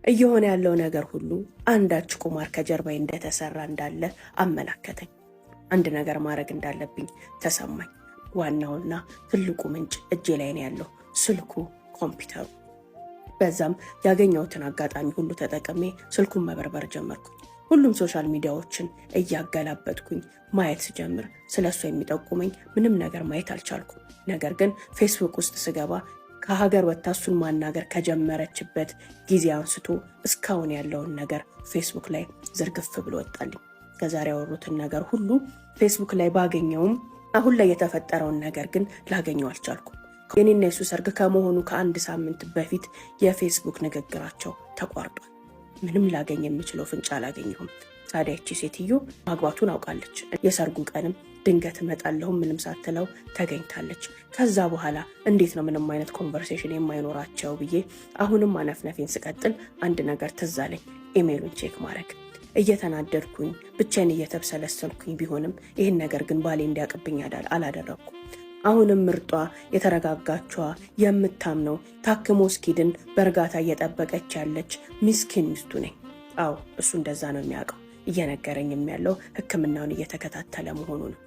እየሆነ ያለው ነገር ሁሉ አንዳች ቁማር ከጀርባዬ እንደተሰራ እንዳለ አመላከተኝ። አንድ ነገር ማድረግ እንዳለብኝ ተሰማኝ። ዋናውና ትልቁ ምንጭ እጄ ላይ ነው ያለው፣ ስልኩ፣ ኮምፒውተሩ። በዛም ያገኘሁትን አጋጣሚ ሁሉ ተጠቅሜ ስልኩን መበርበር ጀመርኩኝ። ሁሉም ሶሻል ሚዲያዎችን እያገላበጥኩኝ ማየት ስጀምር ስለሱ የሚጠቁመኝ ምንም ነገር ማየት አልቻልኩም። ነገር ግን ፌስቡክ ውስጥ ስገባ ከሀገር ወጥታ እሱን ማናገር ከጀመረችበት ጊዜ አንስቶ እስካሁን ያለውን ነገር ፌስቡክ ላይ ዝርግፍ ብሎ ወጣልኝ። ከዛሬ ያወሩትን ነገር ሁሉ ፌስቡክ ላይ ባገኘውም አሁን ላይ የተፈጠረውን ነገር ግን ላገኘው አልቻልኩም። የኔና የሱ ሰርግ ከመሆኑ ከአንድ ሳምንት በፊት የፌስቡክ ንግግራቸው ተቋርጧል። ምንም ላገኝ የምችለው ፍንጭ አላገኘሁም። ታዲያ ይቺ ሴትዮ ማግባቱን አውቃለች። የሰርጉ ቀንም ድንገት እመጣለሁ ምንም ሳትለው ተገኝታለች። ከዛ በኋላ እንዴት ነው ምንም አይነት ኮንቨርሴሽን የማይኖራቸው ብዬ አሁንም አነፍነፌን ስቀጥል አንድ ነገር ትዝ አለኝ። ኢሜሉን ቼክ ማድረግ። እየተናደድኩኝ ብቻዬን እየተብሰለሰልኩኝ ቢሆንም ይህን ነገር ግን ባሌ እንዲያውቅብኝ አላደረግኩም። አሁንም ምርጧ የተረጋጋችዋ የምታምነው ታክሞ እስኪድን በእርጋታ እየጠበቀች ያለች ምስኪን ሚስቱ ነኝ። አዎ እሱ እንደዛ ነው የሚያውቀው። እየነገረኝም ያለው ሕክምናውን እየተከታተለ መሆኑ ነው።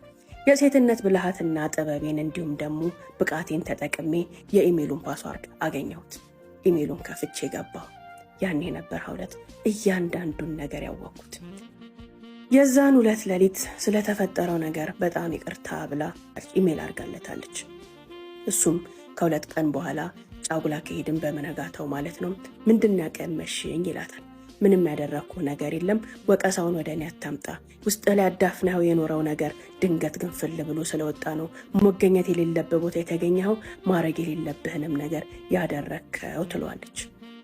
የሴትነት ብልሃትና ጥበቤን እንዲሁም ደግሞ ብቃቴን ተጠቅሜ የኢሜሉን ፓስዋርድ አገኘሁት። ኢሜሉን ከፍቼ ገባሁ። ያኔ ነበር ሀውለት እያንዳንዱን ነገር ያወቅኩት። የዛን ዕለት ሌሊት ስለተፈጠረው ነገር በጣም ይቅርታ ብላ ኢሜል አድርጋለታለች። እሱም ከሁለት ቀን በኋላ ጫጉላ ከሄድን በመነጋታው ማለት ነው ምንድን ያቀመሽኝ ይላታል። ምንም ያደረኩ ነገር የለም፣ ወቀሳውን ወደ እኔ አታምጣ። ውስጥ ላይ አዳፍነው የኖረው ነገር ድንገት ግንፍል ብሎ ስለወጣ ነው መገኘት የሌለበት ቦታ የተገኘው፣ ማድረግ የሌለብህንም ነገር ያደረከው ትሏለች።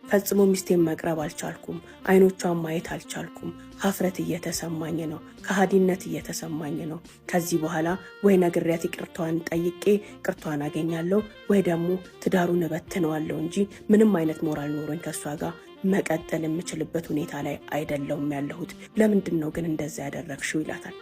ፈጽሞ ሚስቴን መቅረብ አልቻልኩም፣ አይኖቿን ማየት አልቻልኩም። ሀፍረት እየተሰማኝ ነው፣ ከሃዲነት እየተሰማኝ ነው። ከዚህ በኋላ ወይ ነግሬያት ይቅርቷን ጠይቄ ቅርቷን አገኛለሁ ወይ ደግሞ ትዳሩን እበትነዋለሁ እንጂ ምንም አይነት ሞራል ኖሮኝ ከሷ ጋር መቀጠል የምችልበት ሁኔታ ላይ አይደለሁም ያለሁት። ለምንድን ነው ግን እንደዛ ያደረግሽው ይላታል።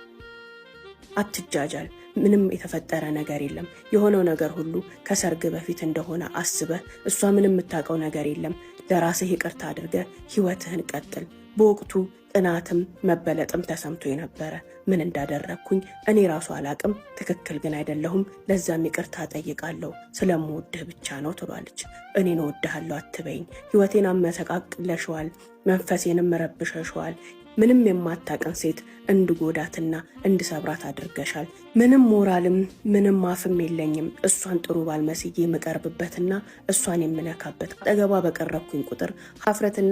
አትጃጃል፣ ምንም የተፈጠረ ነገር የለም። የሆነው ነገር ሁሉ ከሰርግ በፊት እንደሆነ አስበህ እሷ ምንም የምታውቀው ነገር የለም። ለራስህ ይቅርታ አድርገህ ህይወትህን ቀጥል። በወቅቱ ጥናትም መበለጥም ተሰምቶ የነበረ ምን እንዳደረግኩኝ እኔ ራሱ አላቅም፣ ትክክል ግን አይደለሁም። ለዛም ይቅርታ ጠይቃለሁ፣ ስለምወድህ ብቻ ነው ትሏለች። እኔን እወድሃለሁ አትበይኝ፣ ህይወቴን አመሰቃቅለሽዋል፣ መንፈሴንም ረብሸሽዋል። ምንም የማታቀን ሴት እንድጎዳትና እንድሰብራት አድርገሻል። ምንም ሞራልም ምንም አፍም የለኝም እሷን ጥሩ ባልመስዬ የምቀርብበትና እሷን የምነካበት። አጠገቧ በቀረብኩኝ ቁጥር ሀፍረትና